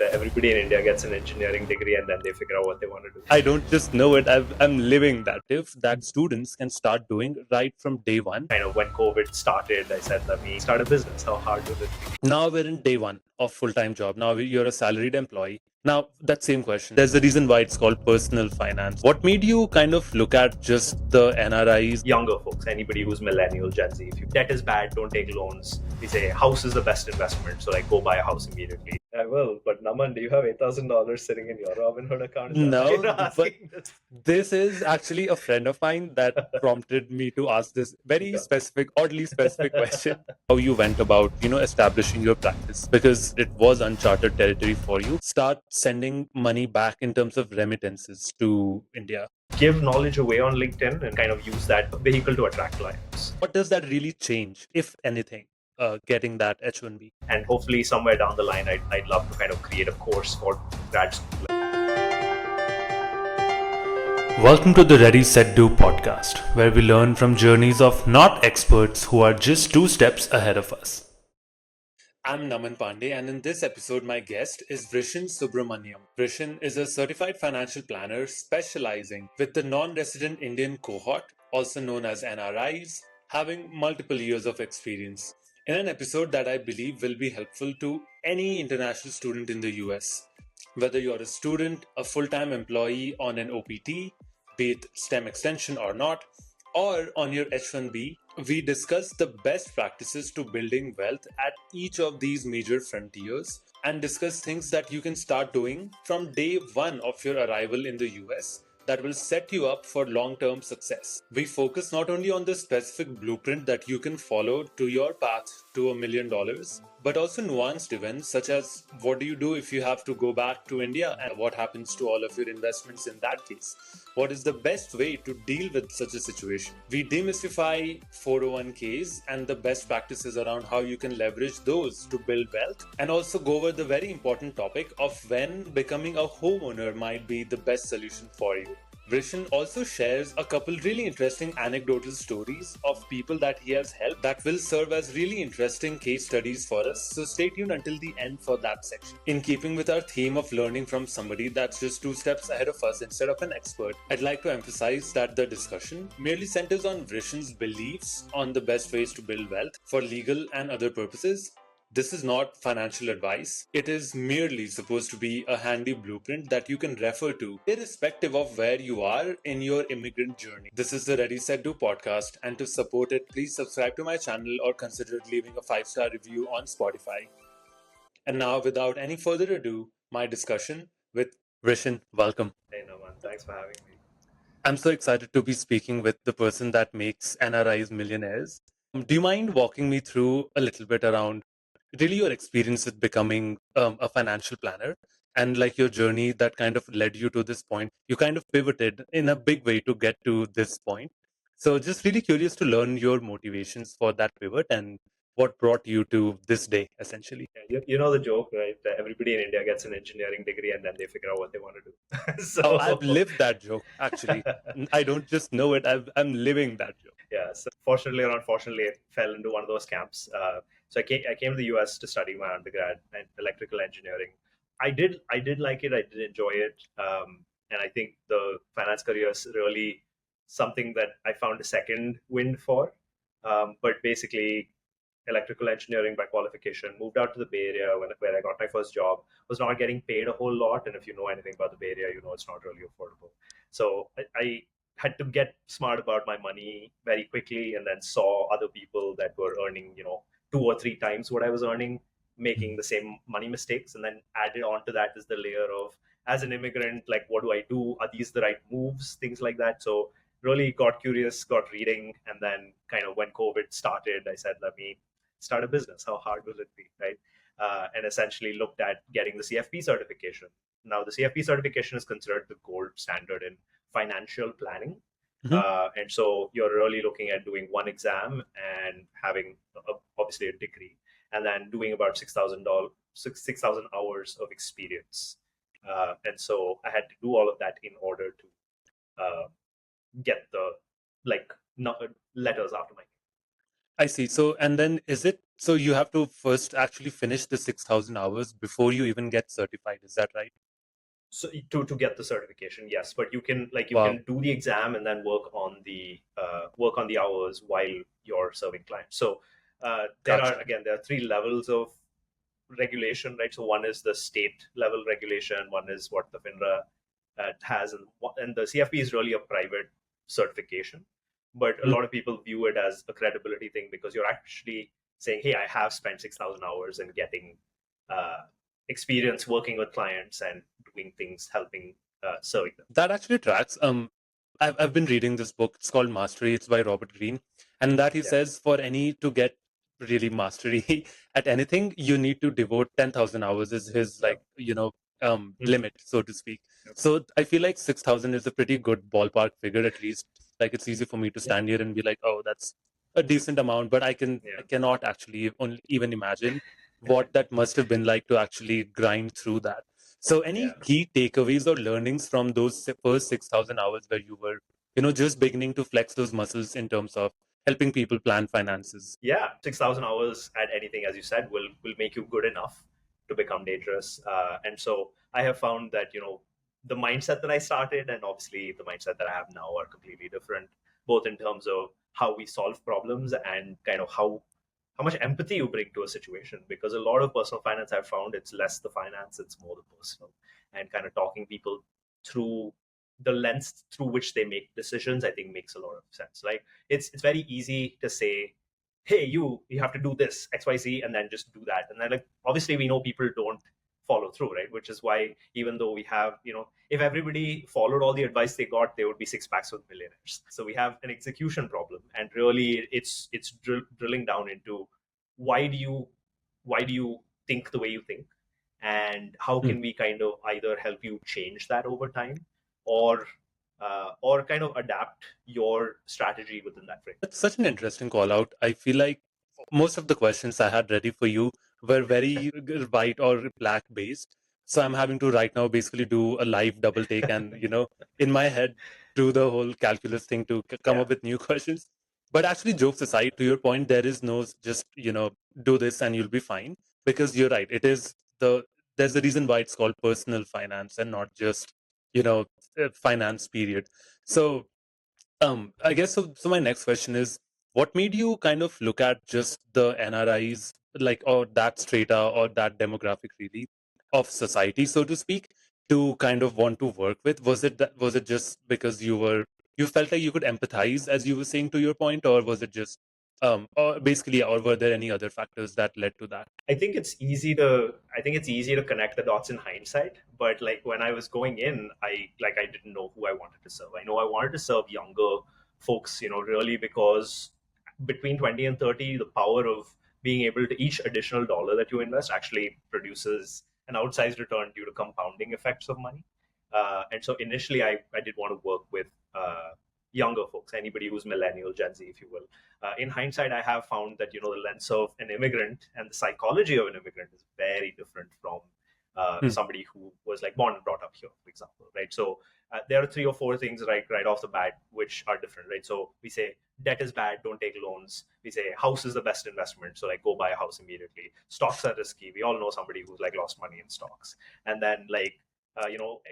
Everybody in India gets an engineering degree and then they figure out what they want to do. I don't just know it, I'm living that. If that students can start doing right from day one. Kind of when COVID started, I said, let me start a business. How hard will it be? Now we're in day one of full-time job. Now you're a salaried employee. Now that same question. There's a reason why it's called personal finance. What made you kind of look at just the NRIs? Younger folks, anybody who's millennial, Gen Z, if your debt is bad, don't take loans. We say house is the best investment, so like go buy a house immediately. I will, but Naman, do you have $8,000 sitting in your Robinhood account? No, but this is actually a friend of mine that prompted me to ask this very specific, oddly specific question. How you went about, establishing your practice, because it was uncharted territory for you. Start sending money back in terms of remittances to India. Give knowledge away on LinkedIn and kind of use that vehicle to attract clients. What does that really change, if anything? Getting that H1B. And hopefully somewhere down the line, I'd love to kind of create a course for grad school. Welcome to the Ready, Set, Do podcast, where we learn from journeys of not experts who are just 2 steps ahead of us. I'm Naman Pandey, and in this episode, my guest is Vrishin Subramaniam. Vrishin is a certified financial planner specializing with the non-resident Indian cohort, also known as NRIs, having multiple years of experience. In an episode that I believe will be helpful to any international student in the US. Whether you're a student, a full-time employee on an OPT, be it STEM extension or not, or on your H1B, we discuss the best practices to building wealth at each of these major frontiers and discuss things that you can start doing from day one of your arrival in the US that will set you up for long-term success. We focus not only on the specific blueprint that you can follow to your path to $1 million, but also nuanced events such as what do you do if you have to go back to India and what happens to all of your investments in that case. What is the best way to deal with such a situation? We demystify 401ks and the best practices around how you can leverage those to build wealth, and also go over the very important topic of when becoming a homeowner might be the best solution for you. Vrishin also shares a couple really interesting anecdotal stories of people that he has helped that will serve as really interesting case studies for us. So stay tuned until the end for that section. In keeping with our theme of learning from somebody that's just 2 steps ahead of us instead of an expert, I'd like to emphasize that the discussion merely centers on Vrishin's beliefs on the best ways to build wealth for legal and other purposes. This is not financial advice. It is merely supposed to be a handy blueprint that you can refer to, irrespective of where you are in your immigrant journey. This is the Ready, Set, Do podcast, and to support it, please subscribe to my channel or consider leaving a 5-star review on Spotify. And now, without any further ado, my discussion with Vrishin. Welcome. Hey, Naman, thanks for having me. I'm so excited to be speaking with the person that makes NRIs millionaires. Do you mind walking me through a little bit around really your experience with becoming a financial planner and like your journey that kind of led you to this point? You kind of pivoted in a big way to get to this point. So just really curious to learn your motivations for that pivot and what brought you to this day, essentially. You know the joke, right? That everybody in India gets an engineering degree and then they figure out what they want to do. Oh, I've lived that joke, actually. I don't just know it, I'm living that joke. Yeah. So fortunately or unfortunately, I fell into one of those camps. So I came to the US to study my undergrad in electrical engineering. I did like it. I did enjoy it. And I think the finance career is really something that I found a second wind for. But basically, electrical engineering by qualification, moved out to the Bay Area where I got my first job, was not getting paid a whole lot. And if you know anything about the Bay Area, you know it's not really affordable. So I had to get smart about my money very quickly, and then saw other people that were earning, 2 or 3 times what I was earning, making the same money mistakes. And then added on to that is the layer of, as an immigrant, like, what do I do? Are these the right moves? Things like that. So really got curious, got reading, and then kind of when COVID started, I said, let me start a business. How hard will it be, right? And essentially looked at getting the CFP certification. Now, the CFP certification is considered the gold standard in financial planning. And so you're really looking at doing one exam and having obviously a degree, and then doing about $6,000 hours of experience. And so I had to do all of that in order to get the letters after my name. I see. So, and then is it So you have to first actually finish the 6,000 hours before you even get certified. Is that right? So to get the certification, yes, but you Wow. can do the exam and then work on the hours while you're serving clients. So Gotcha. there are three levels of regulation, right? So one is the state level regulation, one is what the FINRA has, and the CFP is really a private certification. But a Mm. lot of people view it as a credibility thing because you're actually saying, "Hey, I have spent 6,000 hours and getting uh, experience working with clients and doing things, helping serving them." That actually tracks. I've been reading this book. It's called Mastery. It's by Robert Greene, and that he Yeah. says for any to get really mastery at anything, you need to devote 10,000 hours. Is his Yeah. Mhm. limit, so to speak. Yeah. So I feel like 6,000 is a pretty good ballpark figure, at least. Like it's easy for me to Yeah. stand here and be like, oh, that's a decent amount, but I Yeah. cannot actually only even imagine what that must have been like to actually grind through that. So, any Yeah. key takeaways or learnings from those first 6,000 hours where you were, just beginning to flex those muscles in terms of helping people plan finances? Yeah, 6,000 hours at anything, as you said, will make you good enough to become dangerous. And so I have found that the mindset that I started and obviously the mindset that I have now are completely different, both in terms of how we solve problems and kind of how much empathy you bring to a situation. Because a lot of personal finance I've found it's less the finance, it's more the personal, and kind of talking people through the lens through which they make decisions. I think makes a lot of sense. Like it's very easy to say, hey, you have to do this XYZ and then just do that, and then like obviously we know people don't follow through, right? Which is why even though we have, if everybody followed all the advice they got, there would be six packs with millionaires. So we have an execution problem, and really it's drilling down into why do you why do you think the way you think, and how Hmm. can we kind of either help you change that over time, or kind of adapt your strategy within that frame. That's such an interesting call out. I feel like most of the questions I had ready for you were very white or black based. So I'm having to right now basically do a live double take and, in my head, do the whole calculus thing to come Yeah. up with new questions. But actually, jokes aside, to your point, there is no just, do this and you'll be fine. Because you're right. There's a reason why it's called personal finance and not just, you know, finance period. So, I guess so. So my next question is, what made you kind of look at just the NRIs, like, or that strata or that demographic really of society, so to speak, to kind of want to work with? Was it just because you felt like you could empathize, as you were saying to your point, or was it just or basically, or were there any other factors that led to that? I think it's easy to connect the dots in hindsight, but like when I was going in, I didn't know who I wanted to serve. I know I wanted to serve younger folks, really, because between 20 and 30, the power of being able to each additional dollar that you invest actually produces an outsized return due to compounding effects of money. And so initially I did want to work with younger folks, anybody who's millennial, Gen Z, if you will. In hindsight, I have found that the lens of an immigrant and the psychology of an immigrant is very different from Hmm. somebody who was like born and brought up here, for example, right? So there are three or four things right off the bat which are different, right? So we say debt is bad, don't take loans. We say house is the best investment, so like go buy a house immediately. Stocks are risky. We all know somebody who's like lost money in stocks, and then like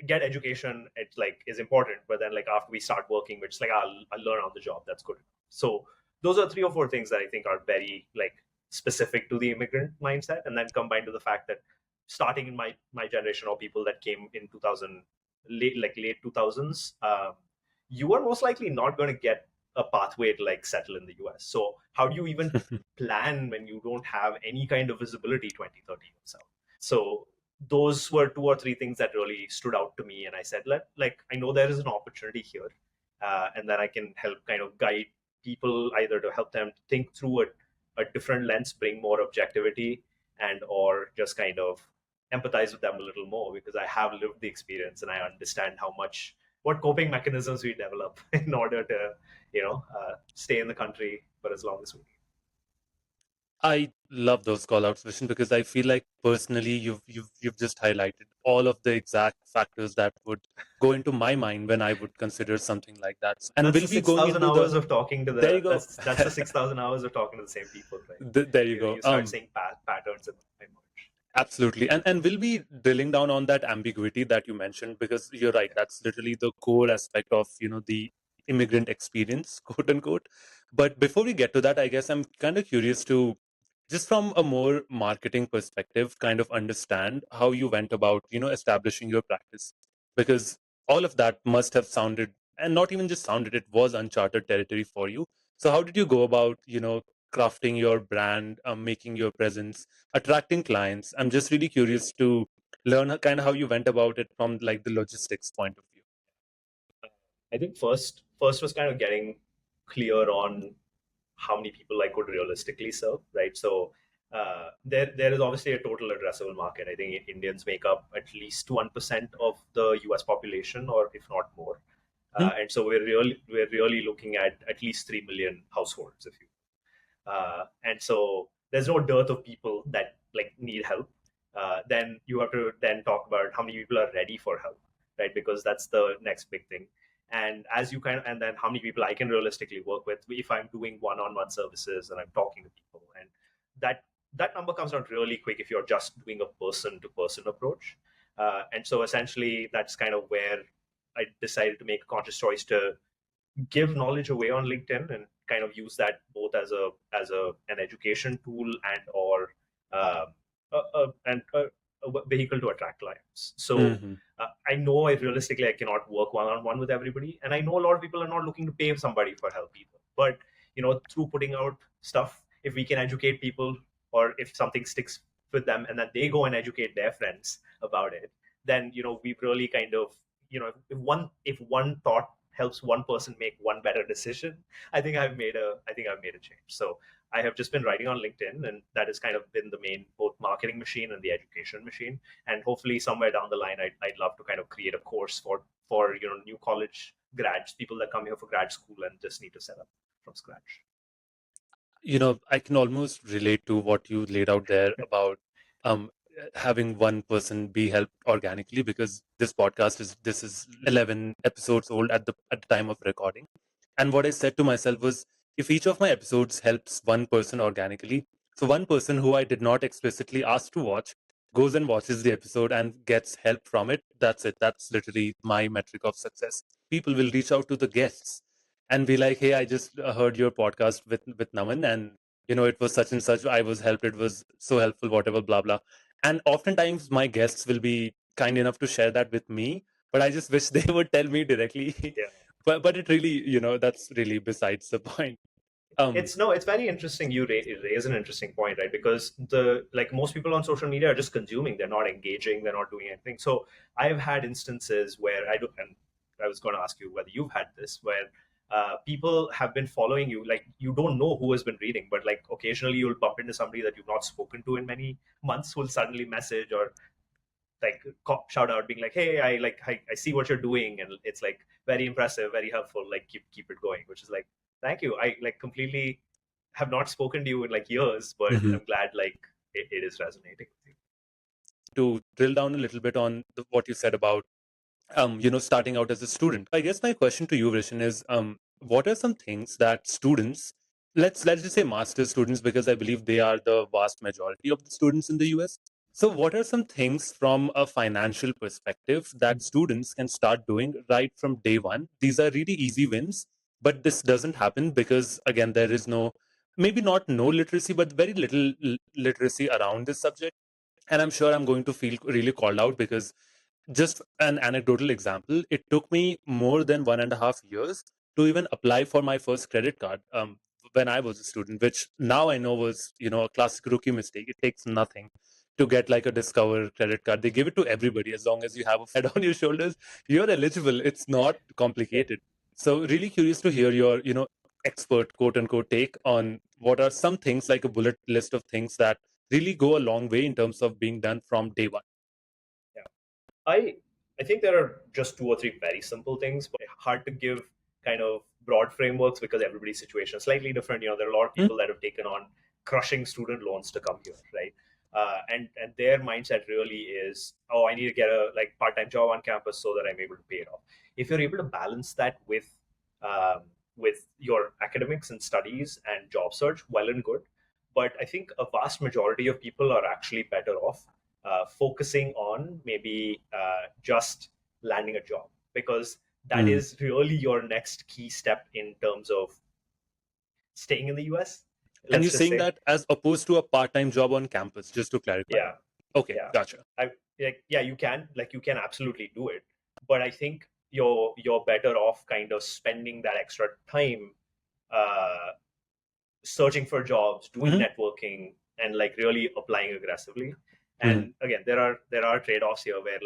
get education. It's like is important, but then like after we start working, which like I'll learn on the job. That's good. So those are three or four things that I think are very like specific to the immigrant mindset, and then combined to the fact that starting in my generation or people that came in 2000 late 2000s, you are most likely not going to get a pathway to like settle in the US. So how do you even plan when you don't have any kind of visibility 2030 yourself? So those were two or three things that really stood out to me, and I said, like I know there is an opportunity here, and then I can help kind of guide people either to help them think through a different lens, bring more objectivity, and or just kind of empathize with them a little more because I have lived the experience and I understand how much what coping mechanisms we develop in order to stay in the country for as long as we need. I love those call outs, Vishen, because I feel like personally you've just highlighted all of the exact factors that would go into my mind when I would consider something like that. And That's we'll the be six going thousand into hours of talking to there you the go. that's the 6,000 hours of talking to the same people, right? There you go. You start seeing patterns emerge. Absolutely. And we'll be drilling down on that ambiguity that you mentioned, because you're right. That's literally the core aspect of, the immigrant experience, quote unquote. But before we get to that, I guess I'm kind of curious to, just from a more marketing perspective, kind of understand how you went about, establishing your practice. Because all of that must have sounded, and not even just sounded, it was uncharted territory for you. So how did you go about, crafting your brand, making your presence, attracting clients? I'm just really curious to learn kind of how you went about it from like the logistics point of view. I think first was kind of getting clear on how many people I could realistically serve, right? So there is obviously a total addressable market. I think Indians make up at least 1% of the U.S. population, or if not more. Hmm. And so we're really looking at least 3 million households, if you and so there's no dearth of people that like need help. Then you have to then talk about how many people are ready for help, right? Because that's the next big thing. And as you kind of, and then how many people I can realistically work with if I'm doing one-on-one services and I'm talking to people, and that that number comes out really quick if you're just doing a person-to-person approach. And so essentially, that's kind of where I decided to make a conscious choice to give knowledge away on LinkedIn and kind of use that both as an education tool and or a vehicle to attract clients. So Hmm. I know I realistically I cannot work one on one with everybody, and I know a lot of people are not looking to pay somebody for help either. But through putting out stuff, if we can educate people, or if something sticks with them, and then they go and educate their friends about it, then we've really kind of if one thought helps one person make one better decision, I think I've made a change. So I have just been writing on LinkedIn, and that has kind of been the main both marketing machine and the education machine. And hopefully somewhere down the line, I'd love to kind of create a course for new college grads, people that come here for grad school and just need to set up from scratch. I can almost relate to what you laid out there about um, having one person be helped organically, because this is 11 episodes old at the time of recording. And what I said to myself was, if each of my episodes helps one person organically, so one person who I did not explicitly ask to watch goes and watches the episode and gets help from it, that's it. That's literally my metric of success. People will reach out to the guests and be like, "Hey, I just heard your podcast with Naman, and it was such and such. I was helped. It was so helpful. Whatever, blah blah." And oftentimes, my guests will be kind enough to share that with me, but I just wish they would tell me directly. Yeah. But it really, that's really besides the point. Um, It's very interesting. You raise an interesting point, right? Because the like most people on social media are just consuming. They're not engaging. They're not doing anything. So I've had instances where I do, and I was going to ask you whether you've had this, where people have been following you. Like you don't know who has been reading, but like occasionally you'll bump into somebody that you've not spoken to in many months who'll suddenly message or like shout out being like, hey, I see what you're doing, and it's like very impressive, very helpful, like keep it going, which is like, thank you. I like completely have not spoken to you in like years, but mhm. I'm glad like it is resonating with you. To drill down a little bit on what you said about starting out as a student. I guess my question to you, Vrishin, is what are some things that students, let's just say master students, because I believe they are the vast majority of the students in the US. So, what are some things from a financial perspective that students can start doing right from day one? These are really easy wins, but this doesn't happen because, again, there is no, maybe not no literacy, but very little literacy around this subject. And I'm sure I'm going to feel really called out, because just an anecdotal example, it took me more than 1.5 years to even apply for my first credit card when I was a student, which now I know was, a classic rookie mistake. It takes nothing to get like a Discover credit card. They give it to everybody. As long as you have a head on your shoulders, you're eligible. It's not Yeah. complicated. So really curious to hear your, expert quote unquote take on what are some things, like a bullet list of things that really go a long way in terms of being done from day one. Yeah. I think there are just two or three very simple things, but hard to give kind of broad frameworks because everybody's situation is slightly different. There are a lot of Hmm? people that have taken on crushing student loans to come here, right? and their mindset really is, oh, I need to get a part-time job on campus so that I'm able to pay it off. If you're able to balance that um, with your academics and studies and job search, well and good. But I think a vast majority of people are actually better off focusing on maybe just landing a job, because that is really your next key step in terms of staying in the US. And Let's you're just saying say, that as opposed to a part-time job on campus, just to clarify. yeah, Okay, yeah. gotcha. You can absolutely do it, but I think you're better off kind of spending that extra time uh, searching for jobs, doing Mm-hmm. networking, and really applying aggressively. Mm-hmm. And again, there are trade-offs here where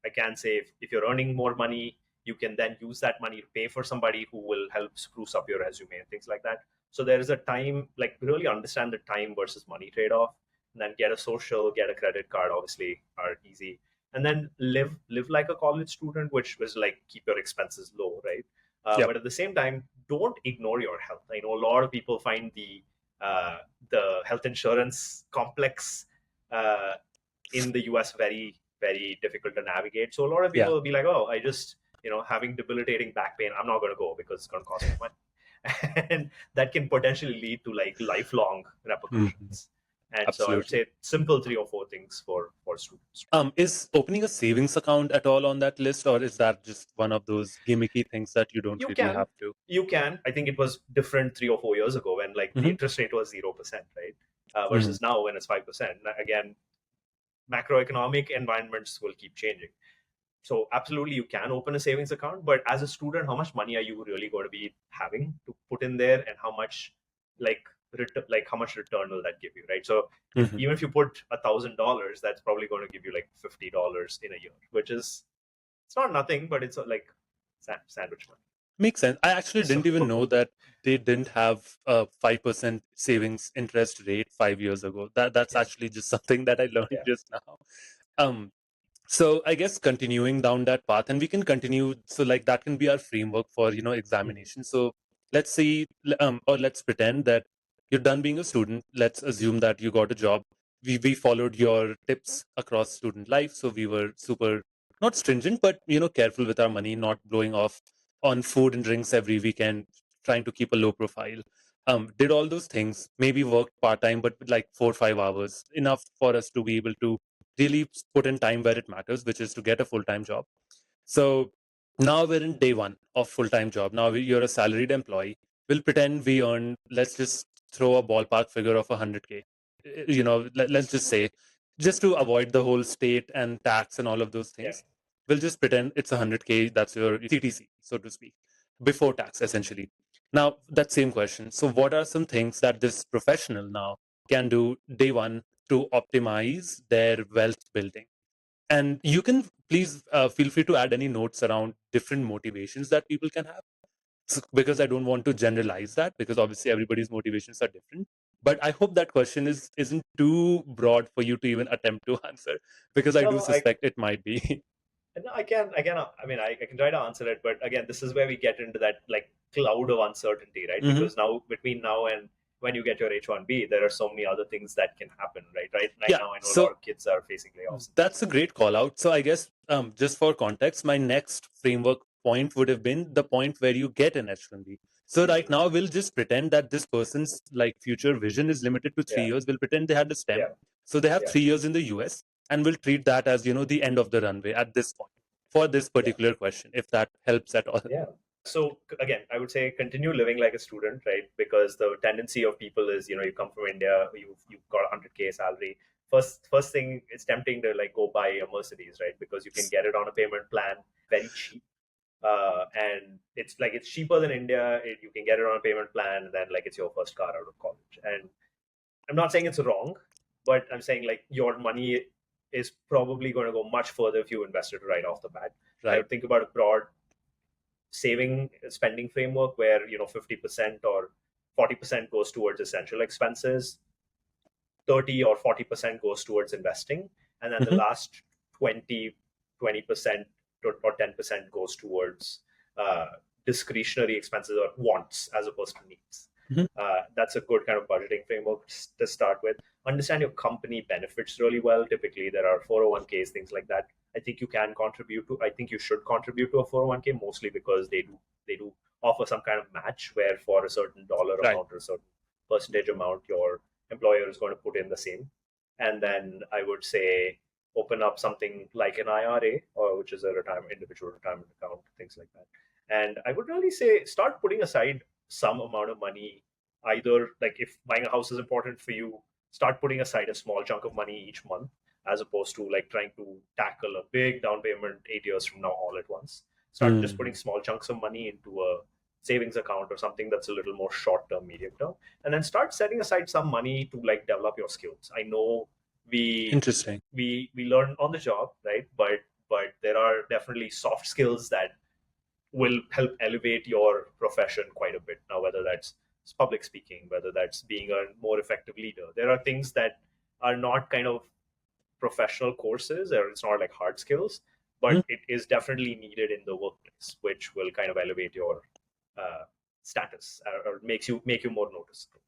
I can say, if you're earning more money, you can then use that money to pay for somebody who will help spruce up your resume and things like that. So there is a time, really understand the time versus money trade-off, and then get a social, get a credit card, obviously are easy, and then live like a college student, which was keep your expenses low, right? Yep. But at the same time, don't ignore your health. I know a lot of people find uh, the health insurance complex uh, in the US very, very difficult to navigate. So a lot of people Yeah. will be like, oh, I just, having debilitating back pain, I'm not going to go because it's going to cost me money. And that can potentially lead to lifelong Mm-hmm. repercussions. And so I would Absolutely. say simple 3 or 4 things for students. Is opening a savings account at all on that list, or is that just one of those gimmicky things that you don't You really can, have to? you can. I think it was different 3 or 4 years ago when the Mm-hmm. interest rate was 0%, right? Mm-hmm. Versus now when it's 5%. Again, macroeconomic environments will keep changing. So absolutely, you can open a savings account, but as a student, how much money are you really going to be having to put in there, and how much like how much return will that give you, right? So Mm-hmm. even if you put $1,000, that's probably going to give you $50 in a year, which is, it's not nothing, but it's sandwich money. Makes sense. I actually So didn't even know that they didn't have a 5% savings interest rate 5 years ago. That's yeah, actually just something that I learned yeah. just now. Um, So I guess continuing down that path, and we can continue. So like that can be our framework for Mhm. examination. So let's say, or let's pretend that you're done being a student. Let's assume that you got a job. We followed your tips across student life. So we were super not stringent, but careful with our money, not blowing off on food and drinks every weekend, trying to keep a low profile. Did all those things. Maybe worked part time, but like 4 or 5 hours, enough for us to be able to really put in time where it matters, which is to get a full time job. So now we're in day one of full time job. Now you're a salaried employee. We'll pretend we earn, let's just throw a ballpark figure of 100K. Let's just say, just to avoid the whole state and tax and all of those Yeah. things, we'll just pretend it's 100K. That's your CTC, so to speak, before tax, essentially. Now, that same question. So, what are some things that this professional now can do day one to optimize their wealth building? And you can please feel free to add any notes around different motivations that people can have. Because I don't want to generalize that, because obviously everybody's motivations are different. But I hope that question isn't too broad for you to even attempt to answer, because I No, do no, I suspect it might be. no, I mean, I can try to answer it, but again, this is where we get into that cloud of uncertainty, right? Hmm. Because now, between now and when you get your H1B, there are so many other things that can happen, right? Right Yeah. now, I know a lot So of kids are facing layoffs and that's things. a great call out. So I guess just for context, my next framework point would have been the point where you get an H1B. So right Mhm. now we'll just pretend that this person's like future vision is limited to three Yeah, years. We'll pretend they had a STEM. yeah, So they have yeah, 3 years in the US, and we'll treat that as the end of the runway at this point for this yeah, particular question, if that helps at all. yeah. So again, I would say continue living like a student, right? Because the tendency of people is, you come from India, you've got 100K salary. First thing, it's tempting to go buy a Mercedes, right? Because you can get it on a payment plan very cheap, and it's cheaper than India. You can get it on a payment plan, and then it's your first car out of college. And I'm not saying it's wrong, but I'm saying your money is probably going to go much further if you invest it right off the bat. I Right. would think about a broad saving spending framework where 50% or 40% goes towards essential expenses, 30 or 40% goes towards investing, and then the Hmm. last 20% or 10% goes towards uh, discretionary expenses or wants as opposed to needs. Mhm. That's a good kind of budgeting framework to start with. Understand your company benefits really well. Typically, there are 401ks, things like that. I think you can contribute to. I think you should contribute to a 401k, mostly because they do offer some kind of match where for a certain dollar Right. amount or a certain percentage amount, your employer is going to put in the same. And then I would say open up something like an IRA, or which is a retirement individual retirement account, things like that. And I would really say start putting aside some amount of money. Either like if buying a house is important for you, start putting aside a small chunk of money each month, as opposed to like trying to tackle a big down payment 8 years from now all at once. Start just putting Mhm. small chunks of money into a savings account or something that's a little more short term, medium term, and then start setting aside some money to like develop your skills. I know we Interesting. we learn on the job, right? But there are definitely soft skills that will help elevate your profession quite a bit. Now, whether that's public speaking, whether that's being a more effective leader, there are things that are not kind of professional courses, or it's not like hard skills, Mhm. but it is definitely needed in the workplace, which will kind of elevate your uh, status, or make you more noticeable.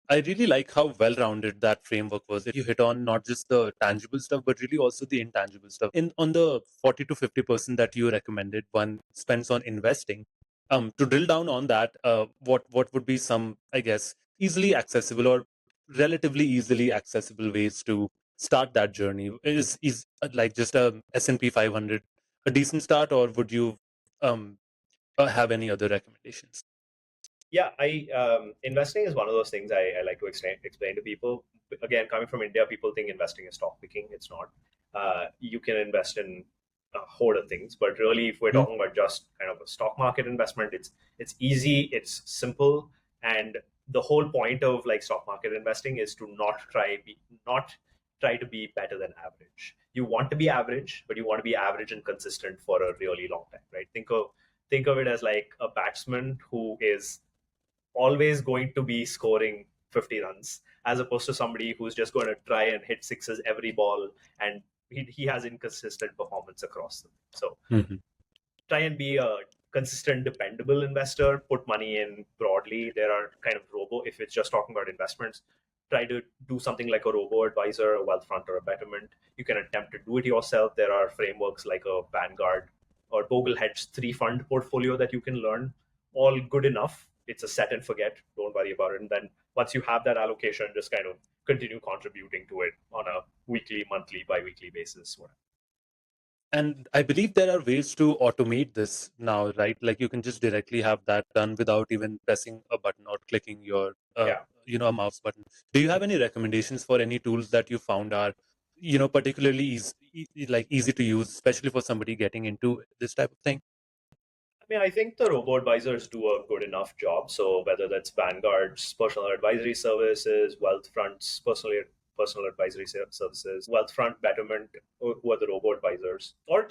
I really like how well-rounded that framework was. You hit on not just the tangible stuff, but really also the intangible stuff. In on the 40 to 50% that you recommended, one spends on investing. To drill down on that, what would be some, I guess, easily accessible or relatively easily accessible ways to start that journey? Is like just a S&P 500 a decent start, or would you um have any other recommendations? Yeah, I investing is one of those things I like to explain to people. Again, coming from India, people think investing is stock picking. It's not. You can invest in a hoard of things, but really, if we're Mhm. talking about just kind of a stock market investment, it's easy, it's simple, and the whole point of like stock market investing is to not try to be better than average. You want to be average, but you want to be average and consistent for a really long time, right? Think of it as like a batsman who is always going to be scoring 50 runs, as opposed to somebody who's just going to try and hit sixes every ball, and he has inconsistent performance across them. So Mhm. try and be a consistent, dependable investor. Put money in broadly. There are kind of robo, if it's just talking about investments, try to do something like a robo advisor, a Wealthfront, or a Betterment. You can attempt to do it yourself. There are frameworks like a Vanguard or Boglehead's 3 fund portfolio that you can learn. All good enough. It's a set and forget. Don't worry about it. And then once you have that allocation, just kind of continue contributing to it on a weekly, monthly, bi-weekly basis. Whatever. And I believe there are ways to automate this now, right? Like you can just directly have that done without even pressing a button or clicking your, Yeah. a mouse button. Do you have any recommendations for any tools that you found are, particularly easy to use, especially for somebody getting into this type of thing? I mean, I think the robo advisors do a good enough job. So whether that's Vanguard's personal advisory services, Wealthfront's personal advisory services, Wealthfront, Betterment, who are the robo advisors, or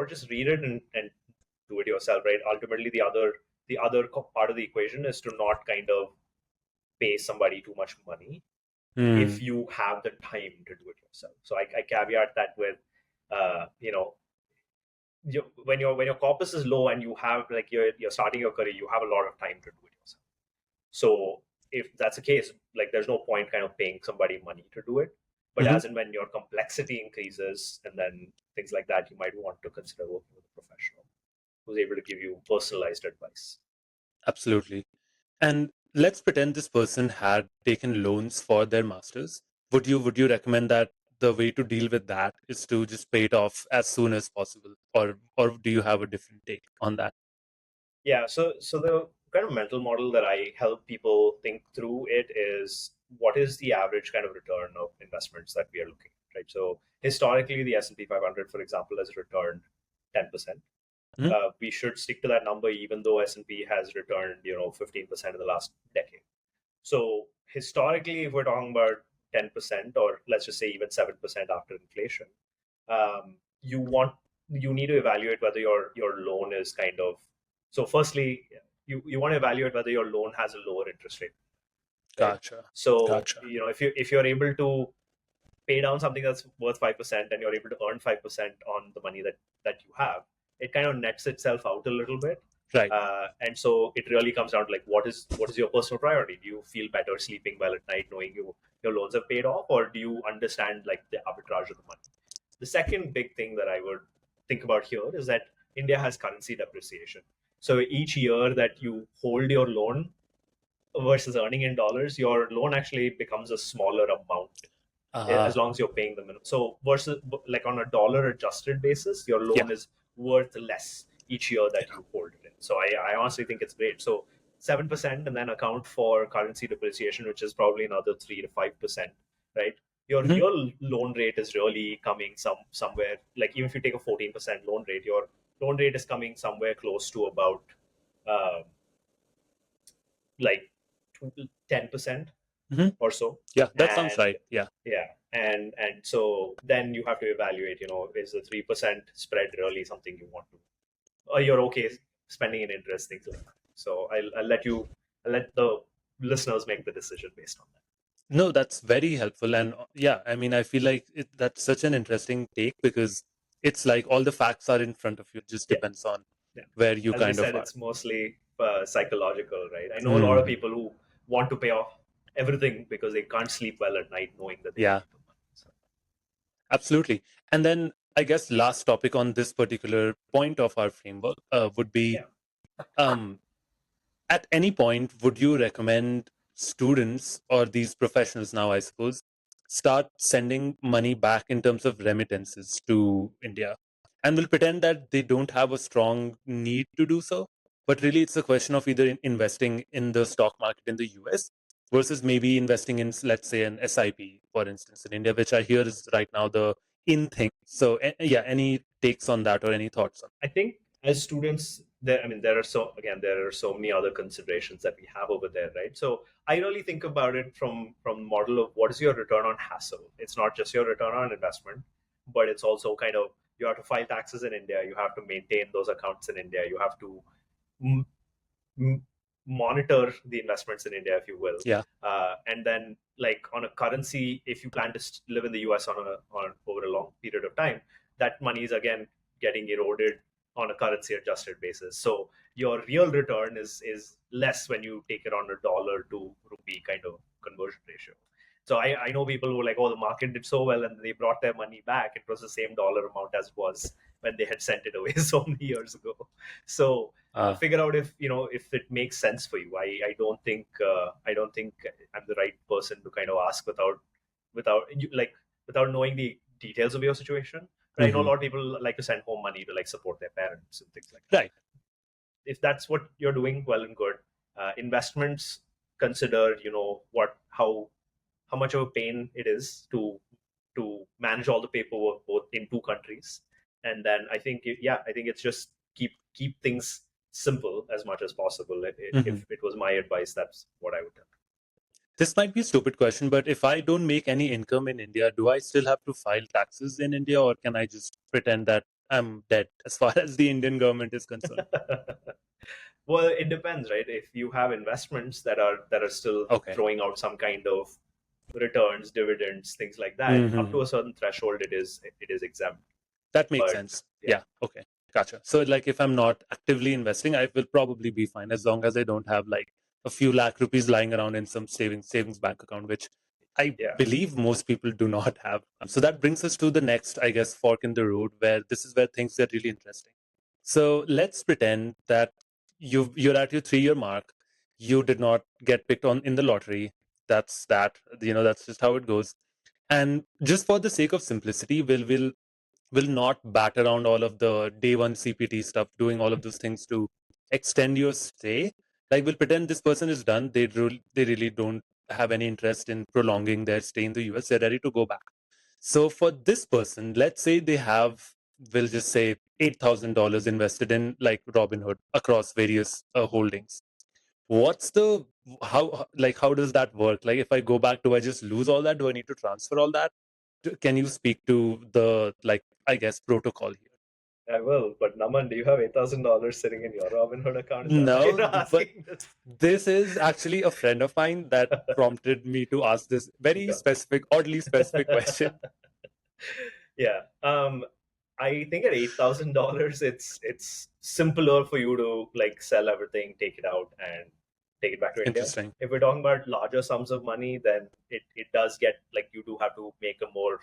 just read it and do it yourself, right? Ultimately, the other part of the equation is to not kind of pay somebody too much money if Hmm. you have the time to do it yourself. So I caveat that with, uh, you know, when your corpus is low and you have like you're starting your career, you have a lot of time to do it yourself. So if that's the case, like there's no point kind of paying somebody money to do it. But Hmm. as and when your complexity increases and then things like that, you might want to consider working with a professional who's able to give you personalized advice. Absolutely. And let's pretend this person had taken loans for their masters. Would you recommend that the way to deal with that is to just pay it off as soon as possible, or do you have a different take on that? Yeah, so the kind of mental model that I help people think through it is what is the average kind of return of investments that we are looking at, right? So historically, the S&P 500, for example, has returned 10%. Mhm. We should stick to that number, even though S&P has returned 15% in the last decade. So historically, if we're talking about 10%, or let's just say even 7% after inflation, um, you want you need to evaluate whether your loan is kind of, so firstly, you want to evaluate whether your loan has a lower interest rate, right? Gotcha. So Gotcha. if you're able to pay down something that's worth 5% and you're able to earn 5% on the money that you have, it kind of nets itself out a little bit. Right. And so it really comes down to like what is your personal priority? Do you feel better sleeping well at night knowing your loans are paid off, or do you understand like the arbitrage of the money? The second big thing that I would think about here is that India has currency depreciation. So each year that you hold your loan versus earning in dollars, your loan actually becomes a smaller amount as long as you're paying the minimum. So versus like on a dollar adjusted basis, your Yeah. loan is worth less each year that you hold it in. So I honestly think it's great. So 7% and then account for currency depreciation, which is probably another 3 to 5%, right? Your Mhm. real loan rate is really coming somewhere like even if you take a 14% loan rate, your loan rate is coming somewhere close to about um, like 10% Mhm. or so. Yeah, that sounds And right. Yeah. yeah, and so then you have to evaluate, is the 3% spread really something you want to, or you're okay spending in interest, things like that. So I'll let the listeners make the decision based on that. No, that's very helpful. And yeah, I mean, I feel like that's such an interesting take because it's like all the facts are in front of you. It just Yeah, depends on yeah. where you As we kind of said, are. it's mostly psychological, right? I know a lot of Mhm. people who want to pay off everything because they can't sleep well at night knowing that they Yeah, need the money. So, absolutely. And then I guess last topic on this particular point of our framework would be yeah. um, at any point, would you recommend students or these professionals now, I suppose, start sending money back in terms of remittances to India? And will pretend that they don't have a strong need to do so. But really, it's a question of either investing in the stock market in the US versus maybe investing in, let's say, an SIP, for instance, in India, which I hear is right now the in thing. So, yeah, any takes on that or any thoughts on I think as students, there are so many other considerations that we have over there, right? So I really think about it from the model of what is your return on hassle. It's not just your return on investment, but it's also kind of you have to file taxes in India, you have to maintain those accounts in India, you have to m- monitor the investments in India, if you will. Yeah. And then, like on a currency, if you plan to live in the US on over a long period of time, that money is again getting eroded on a currency adjusted basis. So your real return is less when you take it on a dollar to rupee kind of conversion ratio. So I know people who are like, oh, the market did so well and they brought their money back. It was the same dollar amount as it was when they had sent it away so many years ago. So figure out if it makes sense for you. I don't think I'm the right person to kind of ask without knowing the details of your situation. But I know a Mhm. lot of people like to send home money to like support their parents and things like that. Right. If that's what you're doing, well and good. Investments, consider how much of a pain it is to manage all the paperwork both in two countries. And then I think it's just keep things simple as much as possible. Mhm. If it was my advice, that's what I would tell. This might be a stupid question, but if I don't make any income in India, do I still have to file taxes in India, or can I just pretend that I'm dead as far as the Indian government is concerned? Well, it depends, right? If you have investments that are still Okay. throwing out some kind of returns, dividends, things like that, up Hmm. to a certain threshold, it is exempt. That makes But sense. yeah, Yeah. Okay. Gotcha. So, like, if I'm not actively investing, I will probably be fine as long as I don't have like a few lakh rupees lying around in some savings bank account, which I yeah. believe most people do not have. So that brings us to the next, I guess, fork in the road, where this is where things get really interesting. So let's pretend that you're at your 3 year mark. You did not get picked on in the lottery. That's that. That's just how it goes. And just for the sake of simplicity, will not bat around all of the day one CPT stuff, doing all of those things to extend your stay. Like, we'll pretend this person is done. They really don't have any interest in prolonging their stay in the US. They're ready to go back. So for this person, let's say they have, we'll just say $8,000 invested in like Robinhood across various holdings. What's the how does that work? Like, if I go back, do I just lose all that? Do I need to transfer all that? Can you speak to the, like, I guess, protocol here? I will, but Naman, do you have $8,000 sitting in your Robinhood account? Is that why No, you're but asking this? this is actually a friend of mine that prompted me to ask this very Sure. specific, oddly specific question. Yeah. I think at $8,000, it's simpler for you to like sell everything, take it out, and take it back to India. Interesting. If we're talking about larger sums of money, then it does get like you do have to make a more.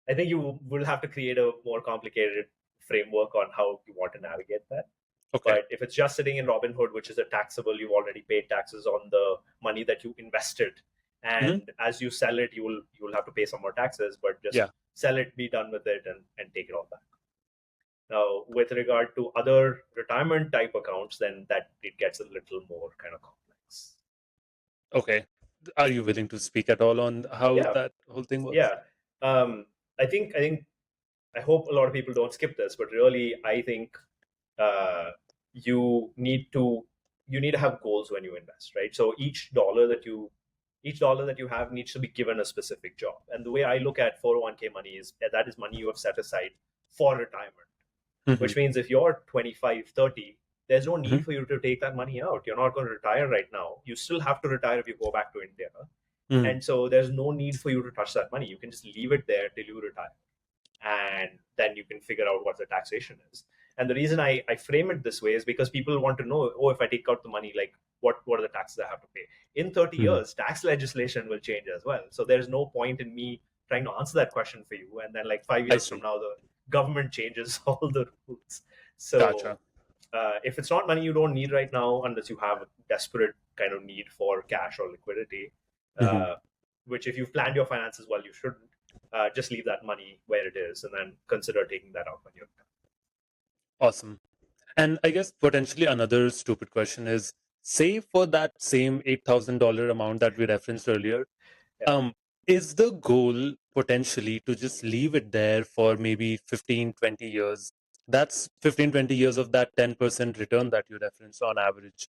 I think you will have to create a more complicated framework on how you want to navigate that. Okay. But if it's just sitting in Robinhood, which is a taxable, you've already paid taxes on the money that you invested, Hmm. and as you sell it, you will have to pay some more taxes. But just Yeah. sell it, be done with it, and take it all back. Now, with regard to other retirement type accounts, then that it gets a little more kind of complex. Okay. Are you willing to speak at all on how Yeah, that whole thing works? yeah. I think I hope a lot of people don't skip this, but really, I think uh, you need to you need to have goals when you invest, right? So each dollar that you have needs to be given a specific job. And the way I look at 401k money is that is money you have set aside for retirement, Hmm. which means if you're 25, 30, there's no Hmm. need for you to take that money out. You're not going to retire right now. You still have to retire if you go back to India. Hmm. And so there's no need for you to touch that money. You can just leave it there till you retire, and then you can figure out what the taxation is. And the reason I frame it this way is because people want to know, oh, if I take out the money, like what are the taxes I have to pay? In 30 Hmm. years, tax legislation will change as well. So there's no point in me trying to answer that question for you. And then like five I years from see. now, the government changes all the rules. So Gotcha. if it's not money you don't need right now, unless you have a desperate kind of need for cash or liquidity, Hmm. uh, which if you've planned your finances well, you shouldn't. Just leave that money where it is, and then consider taking that out when you're done. Awesome. And I guess potentially another stupid question is, say for that same $8,000 amount that we referenced earlier, Yeah. um, is the goal potentially to just leave it there for maybe 15, 20 years? That's 15, 20 years of that 10% return that you referenced on average.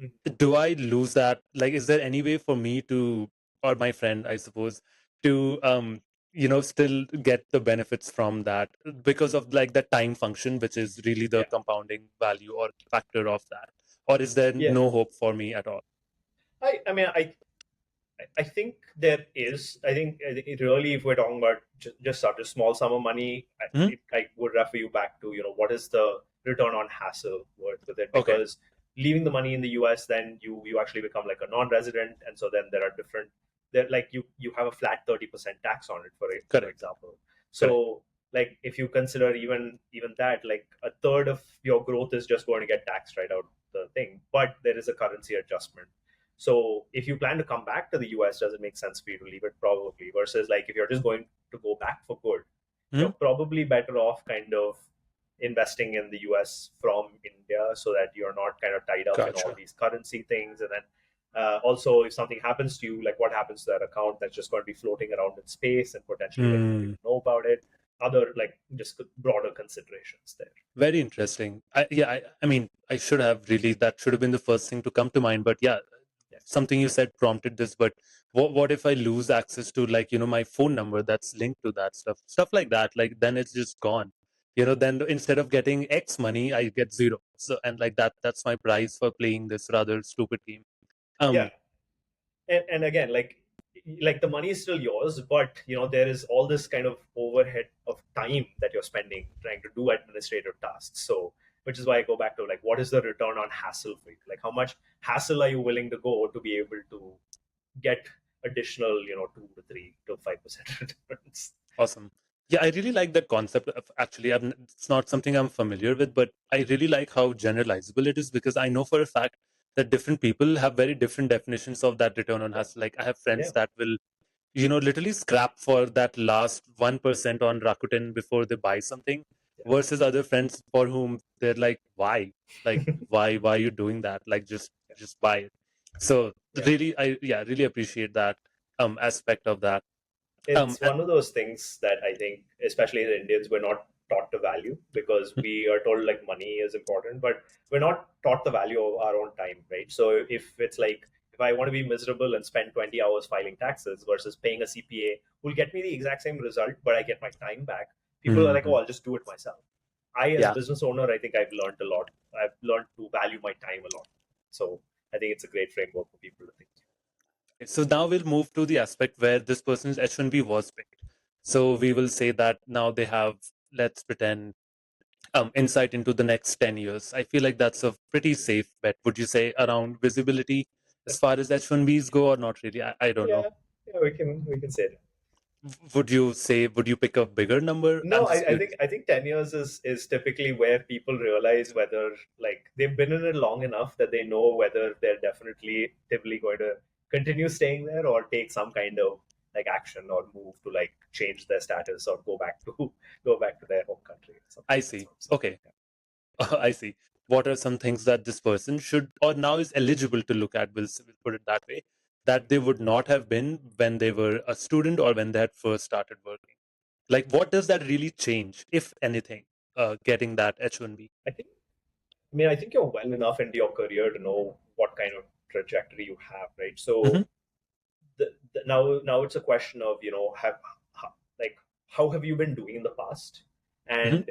Mhm. Do I lose that? Like, is there any way for me to, or my friend, I suppose, to, still get the benefits from that because of like the time function, which is really the Yeah. compounding value or factor of that? Or is there Yeah. no hope for me at all? I mean, I think there is. I think it really, if we're talking about just such a small sum of money, Hmm. I would refer you back to what is the return on hassle worth with it, Okay, because leaving the money in the US, then you actually become like a non-resident, and so then there are different there like you have a flat 30% tax on it, for correct, example. correct. So like if you consider even that, like a third of your growth is just going to get taxed right out the thing, but there is a currency adjustment. So if you plan to come back to the US, does it make sense for you to leave it? Probably. Versus like if you're just going to go back for good, Hmm. you're probably better off kind of investing in the US from India, so that you're not kind of tied up in all Gotcha. these currency things. And then also, if something happens to you, like what happens to that account that's just going to be floating around in space, and potentially like nobody Hmm. will know about it. Other like just broader considerations there. Very interesting. I mean, I should have really, that should have been the first thing to come to mind. But yeah, Yeah. something you said prompted this. But what if I lose access to like, my phone number that's linked to that stuff like that? Like, then it's just gone. Then instead of getting X money, I get zero. So, and like that's my price for playing this rather stupid game. Yeah. Um, And again, like the money is still yours, but there is all this kind of overhead of time that you're spending trying to do administrative tasks. So which is why I go back to like, what is the return on hassle for you? Like how much hassle are you willing to go to be able to get additional 2 to 3 to 5% returns? Awesome. Yeah, I really like that concept of actually, it's not something I'm familiar with, but I really like how generalizable it is because I know for a fact that different people have very different definitions of that return on Yeah. hassle. Like I have friends Yeah. that will, literally scrap for that last 1% on Rakuten before they buy something versus other friends for whom they're like, why? Like, why are you doing that? Like, just buy it. So Yeah. really, really appreciate that aspect of that. It's And- one of those things that I think, especially the Indians, we're not taught to value, because we are told like money is important, but we're not taught the value of our own time, right? So if it's like, if I want to be miserable and spend 20 hours filing taxes versus paying a CPA who'll get me the exact same result, but I get my time back, people are like, oh, Mhm. I'll just do it myself. I, as a Yeah. business owner, I think I've learned a lot. I've learned to value my time a lot. So I think it's a great framework for people to think. So now we'll move to the aspect where this person's H1B was picked. So we will say that now they have let's pretend, insight into the next 10 years. I feel like that's a pretty safe bet. Would you say around visibility as far as H1Bs go, or not really? I don't know. Yeah, yeah, we can say that. Would you pick a bigger number? I'm No, just curious. I think 10 years is typically where people realize whether like they've been in it long enough that they know whether they're definitively going to continue staying there or take some kind of like action or move to like change their status or go back to their home country or something. I That's see. what I'm saying. Okay. I see. What are some things that this person should or now is eligible to look at? We'll put it that way, that they would not have been when they were a student or when they had first started working. Like, what does that really change, if anything, getting that H1B? I think I think you're well enough into your career to know what kind of trajectory you have, right? Hmm. So now it's a question of like how have you been doing in the past, Hmm. and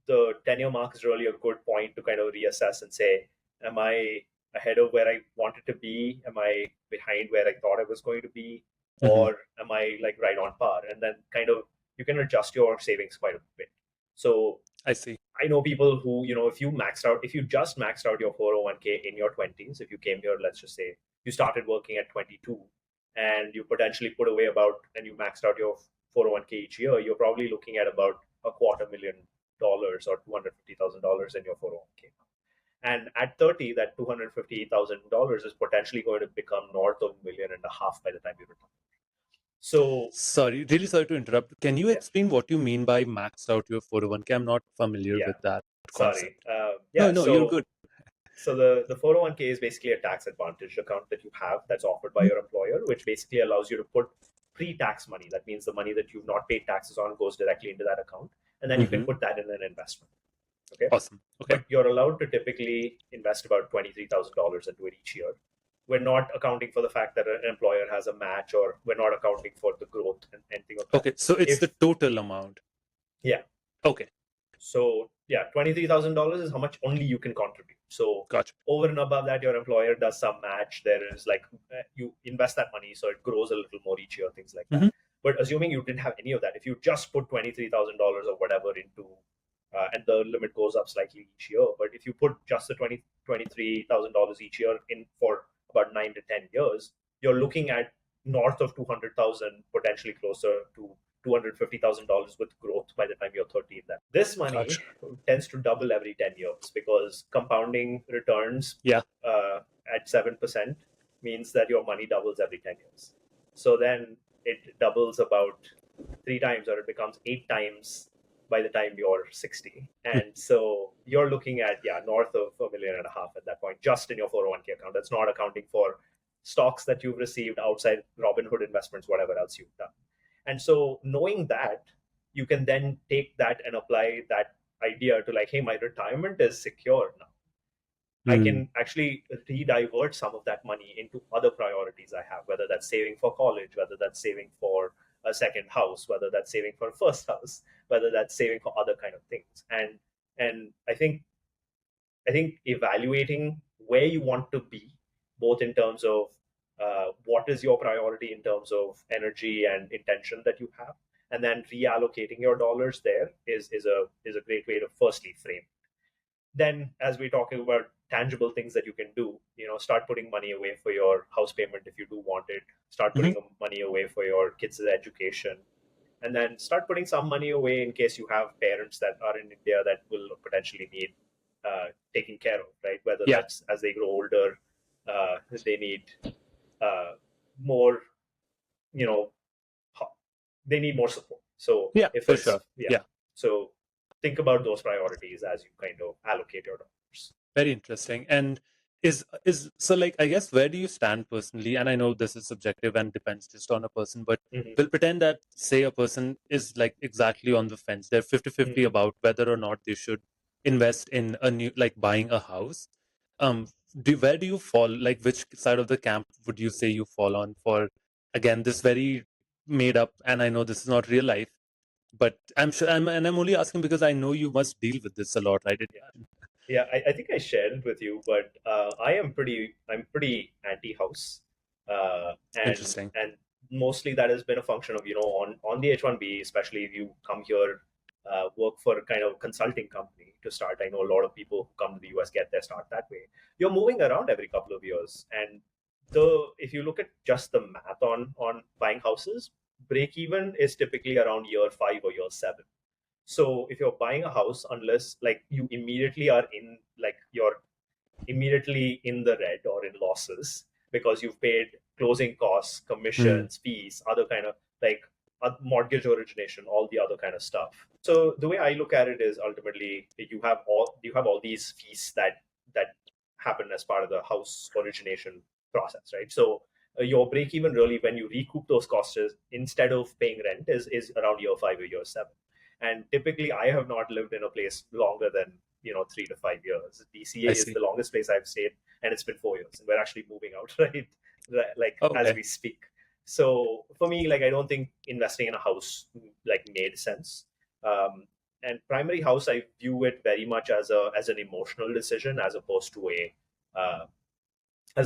the tenure mark is really a good point to kind of reassess and say, am I ahead of where I wanted to be? Am I behind where I thought I was going to be? Hmm. Or am I like right on par? And then kind of you can adjust your savings quite a bit. So I see. I know people who, if you just maxed out your 401k in your 20s, if you came here, let's just say you started working at 22 and you potentially put away and you maxed out your 401k each year, you're probably looking at about $250,000 or $250,000 in your 401k. And at 30, that $250,000 is potentially going to become north of $1.5 million by the time you retire. So, Sorry, really sorry to interrupt. Can you yeah, explain what you mean by maxed out your 401k? I'm not familiar yeah, with that sorry. concept. No, Yeah, no, you're good. so the 401k is basically a tax advantage account that you have that's offered by your employer, which basically allows you to put pre-tax money. That means the money that you've not paid taxes on goes directly into that account, and then you can Hmm. put that in an investment. Okay, Awesome. Okay. but you're allowed to typically invest about $23,000 into it each year. We're not accounting for the fact that an employer has a match, or we're not accounting for the growth and anything of that. Okay. So it's the If total amount. Yeah, Okay. so yeah, $23,000 is how much only you can contribute. So Gotcha. over and above that, your employer does some match. There is like you invest that money, so it grows a little more each year, things like that. Hmm. But assuming you didn't have any of that, if you just put $23,000 or whatever into, and the limit goes up slightly each year, but if you put just the $23,000 each year in for about 9 to 10 years, you're looking at north of 200,000, potentially closer to $250,000 with growth by the time you're 30 in that. This money Gotcha. tends to double every 10 years because compounding returns Yeah. at 7% means that your money doubles every 10 years. So then it doubles about 3 times, or it becomes 8 times by the time you're 60. And so you're looking at, north of $1.5 million at that point, just in your 401k account. That's not accounting for stocks that you've received outside Robinhood investments, whatever else you've done. And so knowing that, you can then take that and apply that idea to like, hey, my retirement is secure now. I Mm. can actually re-divert some of that money into other priorities I have, whether that's saving for college, whether that's saving for a second house, whether that's saving for a first house, whether that's saving for other kind of things. And I think evaluating where you want to be, both in terms of what is your priority in terms of energy and intention that you have, and then reallocating your dollars there is a great way to firstly frame. Then, as we're talking about tangible things that you can do, start putting money away for your house payment if you do want it. Start Hmm. putting money away for your kids' education, and then start putting some money away in case you have parents that are in India that will potentially need taken care of, right? Whether Yeah. that's as they grow older, they need more, you know, they need more support. So Yeah. if For sure. it's, yeah, Yeah. so think about those priorities as you kind of allocate your dollars. Very interesting. And is so, like, I guess, where do you stand personally? And I know this is subjective and depends just on a person, but Mm-hmm. we'll pretend that, say, a person is like exactly on the fence. They're 50-50 Mm-hmm. about whether or not they should invest in a new, like buying a house. Um, where do you fall? Like, which side of the camp would you say you fall on for, again, this very made up, and I know this is not real life, but I'm sure I'm only asking because I know you must deal with this a lot, right? Yeah. Yeah, I think I shared it with you, but I'm pretty anti-house, and Interesting. mostly that has been a function of on the H1B, especially if you come here work for a kind of consulting company to start. I know a lot of people who come to the US get their start that way. You're moving around every couple of years, and if you look at just the math on buying houses, break even is typically around year 5 or year 7. So if you're buying a house, unless like you immediately are in like you're immediately in the red or in losses because you've paid closing costs, Mm. commissions, fees, other kind of like mortgage origination, all the other kind of stuff. So the way I look at it is ultimately you have all these fees that happen as part of the house origination process, right? So your break even really when you recoup those costs is, instead of paying rent is around year 5 or year 7. And typically I have not lived in a place longer than 3 to 5 years. DCA I is see. the longest place I've stayed, and it's been 4 years, and we're actually moving out, right? Like as Okay. we speak. So for me, like I don't think investing in a house like made sense. And primary house, I view it very much as an emotional decision uh, as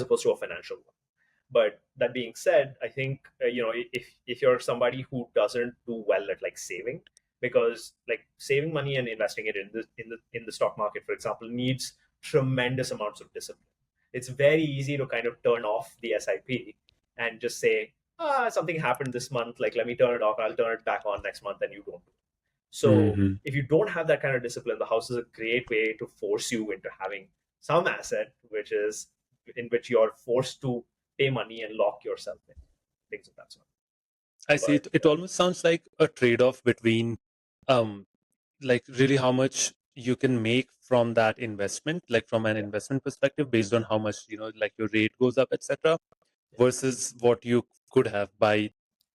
opposed to a financial one. But that being said, I think if you're somebody who doesn't do well at like saving, because like saving money and investing it in the stock market, for example, needs tremendous amounts of discipline. It's very easy to kind of turn off the SIP and just say, something happened this month, like let me turn it off. I'll turn it back on next month, and you don't. So Hmm. if you don't have that kind of discipline, the house is a great way to force you into having some asset, which is in which you're forced to pay money and lock yourself in, things of that sort. I see. But It almost sounds like a trade-off between, um, like really how much you can make from that investment, like from an yeah, investment perspective, based on how much, like your rate goes up, etc., yeah, versus what you could have by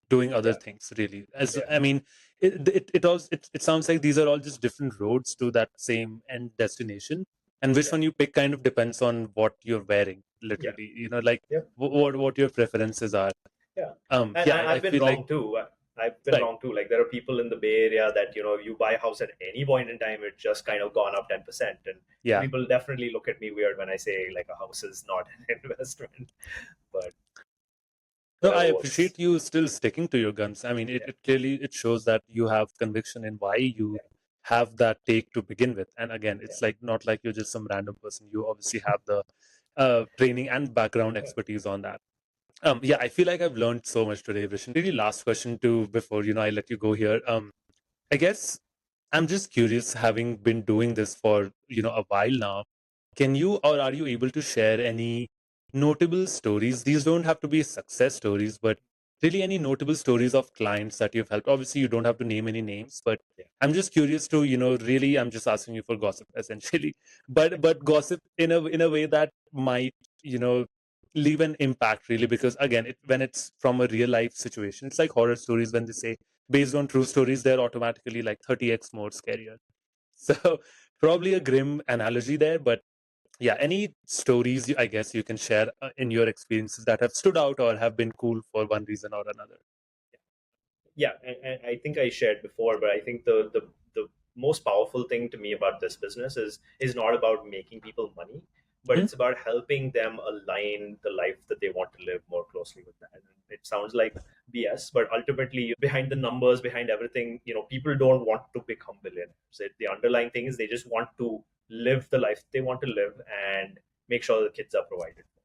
doing other yeah, things, really. As yeah, I mean, it sounds like these are all just different roads to that same end destination, and which yeah, one you pick kind of depends on what you're wearing, yeah, literally. Like yeah, what your preferences are. yeah. And Yeah, I've I been feel like wrong too. I've been right. wrong too. Like there are people in the Bay Area that you buy a house at any point in time, it's just kind of gone up 10%, and Yeah. people definitely look at me weird when I say like a house is not an investment, but No, I whatever works. appreciate you still sticking to your guns. I mean, Yeah, it clearly it shows that you have conviction in why you yeah, have that take to begin with. And again, yeah, it's like not like you're just some random person. You obviously have the training and background yeah. expertise on that. Yeah, I feel like I've learned so much today, Vishen. Really, last question too before I let you go here. I guess I'm just curious, having been doing this for a while now. Can you or are you able to share any notable stories? These don't have to be success stories, but really any notable stories of clients that you've helped. Obviously, you don't have to name any names, but Yeah. I'm just curious to really I'm just asking you for gossip essentially, but gossip in a way that might you know leave an impact really, because again when it's from a real life situation, it's like horror stories when they say based on true stories, they're automatically like 30x more scarier. So probably a grim analogy there, but yeah, any stories I guess you can share in your experiences that have stood out or have been cool for one reason or another. Yeah, and I think I shared before, but I think the most powerful thing to me about this business is not about making people money, but Hmm. it's about helping them align the life that they want to live more closely with that. And it sounds like BS, but ultimately behind the numbers, behind everything, people don't want to become billionaires. The underlying thing is they just want to live the life they want to live and make sure the kids are provided for.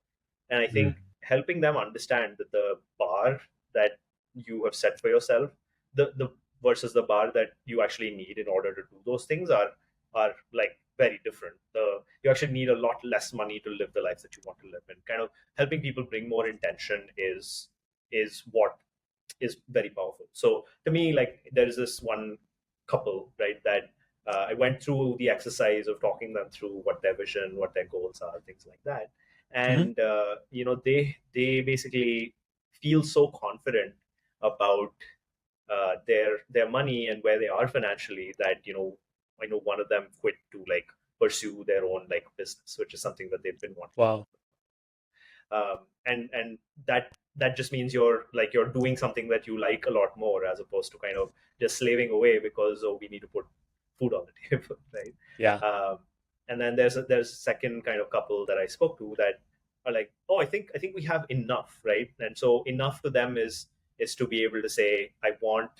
And I think Hmm. helping them understand that the bar that you have set for yourself, the versus the bar that you actually need in order to do those things are like very different. You actually need a lot less money to live the life that you want to live, and kind of helping people bring more intention is what is very powerful. So to me, like there is this one couple, right, that I went through the exercise of talking them through what their vision, what their goals are, things like that, Hmm. and they basically feel so confident about their money and where they are financially that I know one of them quit to like pursue their own like business, which is something that they've been wanting to do. Wow. And that just means you're doing something that you like a lot more as opposed to kind of just slaving away because we need to put food on the table, right? Yeah. And then there's a second kind of couple that I spoke to that are like, oh, I think we have enough, right? And so enough to them is to be able to say I want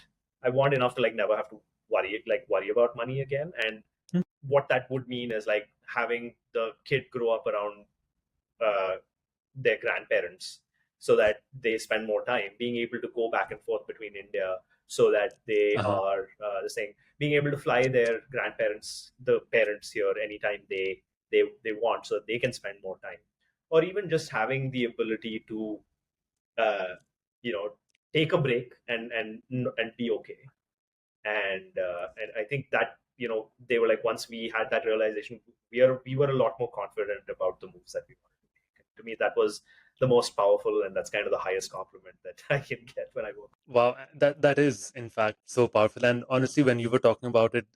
enough to like never have to worry about money again. And what that would mean is like having the kid grow up around uh, their grandparents so that they spend more time being able to go back and forth between India, so that they Uh-huh. are the same, being able to fly their grandparents, the parents here anytime they want, so that they can spend more time, or even just having the ability to uh, you know take a break and be okay. And I think that they were like, once we had that realization, we were a lot more confident about the moves that we wanted to make. And to me, that was the most powerful, and that's kind of the highest compliment that I can get when I work. Wow, that is in fact so powerful. And honestly, when you were talking about it,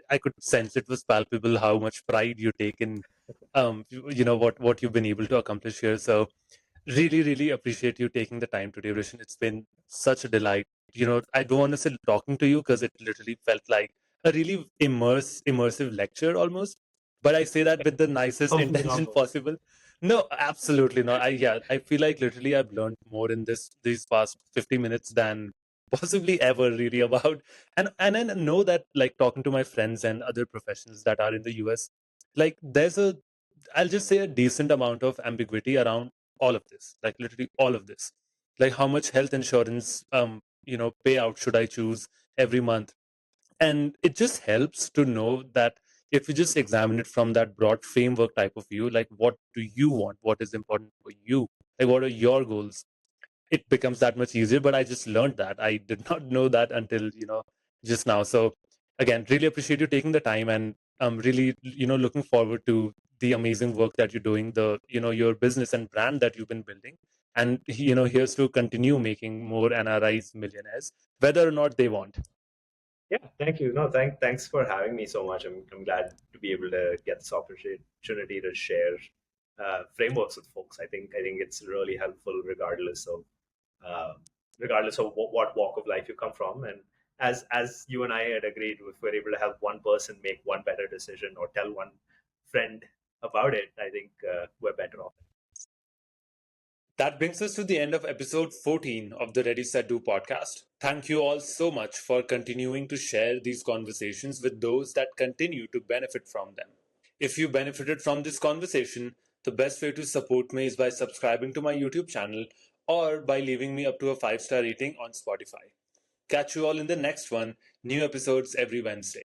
I could sense it was palpable how much pride you take in, what you've been able to accomplish here. So really, really appreciate you taking the time today, Rishan. It's been such a delight. I don't want to say talking to you because it literally felt like a really immersive lecture almost. But I say that with the nicest Hopefully not intention more. possible. No, absolutely not. I feel like literally I've learned more in these past 50 minutes than possibly ever really about. And I know that, like, talking to my friends and other professionals that are in the US, like there's a, I'll just say, a decent amount of ambiguity around all of this, like literally all of this. Like how much health insurance payout should I choose every month? And it just helps to know that if you just examine it from that broad framework type of view, like what do you want, what is important for you, like what are your goals, it becomes that much easier. But I just learned that. I did not know that until just now. So again, really appreciate you taking the time, and I'm really looking forward to the amazing work that you're doing, the your business and brand that you've been building. And here's to continue making more NRIs millionaires, whether or not they want. Yeah, thank you. No, thanks for having me so much. I'm glad to be able to get this opportunity to share frameworks with folks. I think it's really helpful, uh, regardless of what walk of life you come from. And as you and I had agreed, if we're able to help one person make one better decision or tell one friend about it, I think we're better off. That brings us to the end of episode 14 of the Ready Set Do podcast. Thank you all so much for continuing to share these conversations with those that continue to benefit from them. If you benefited from this conversation, the best way to support me is by subscribing to my YouTube channel or by leaving me up to a 5-star rating on Spotify. Catch you all in the next one, new episodes every Wednesday.